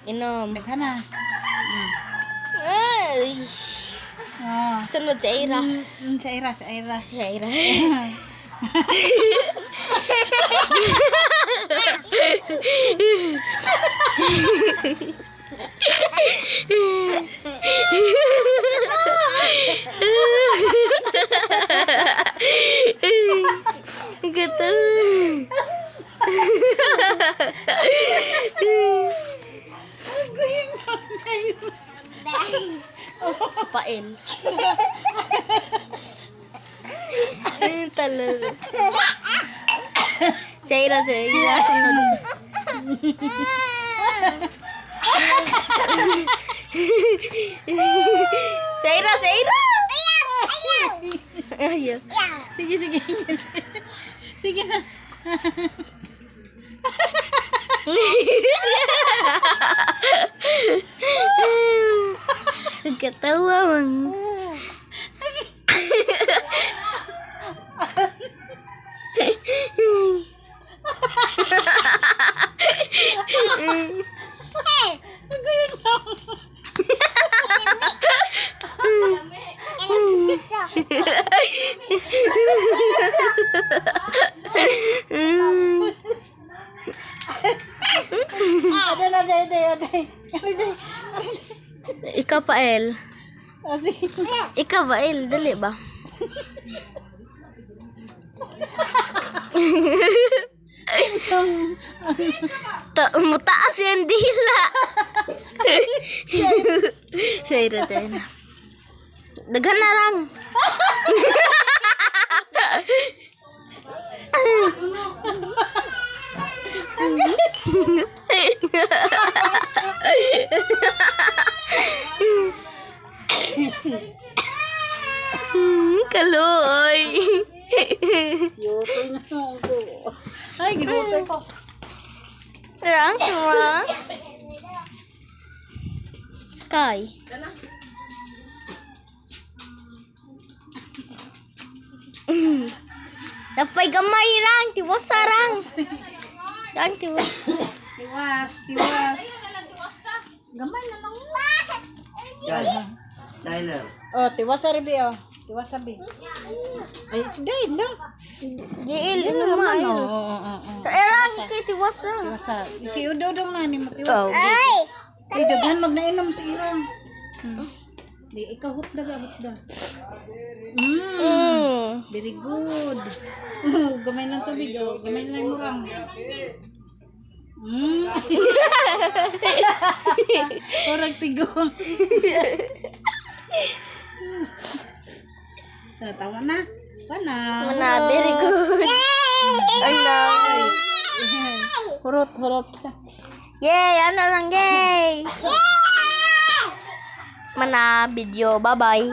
Inom. Daghan na. Ay. Oh. Sunod sa Ira. Sa Ira, sa Ira. Sa Ira. Gitu. Pain. Talaga. Sa Ira. Sunod. Sa Ira. Ayaw. Sige. Sige na. Ketawa mang. Aday. Ikaw pa, El. Sige. Ikaw ba, El? Dali ba? Mutaas yung dila. Sayra. Daghan na lang. Kaloy. Yotoy na ako. Ay, ginutoy ko. Rang semua. Sky. Dapat gamay rang tiwas sarang. Rang tiwas. Tiwas. Gamay na lang. Styler. Oh, tiwas sa ribi, oh. Tiwas sabi. Ay, dahil na. Giil naman. Oo. Rang kay tiwas rang. Tiwas sa. Si Udodong na ni mo tiwas. Oh. Ay, daghan mag-nainom sa irang. Di, ikaw hutda. Very good. Gamay ng tubig, oh. Gamay lang murang. Orang tigong. Tawa na. Mana very good. Ano? Hurot. Yay, ano lang yay. Mana video. Bye-bye.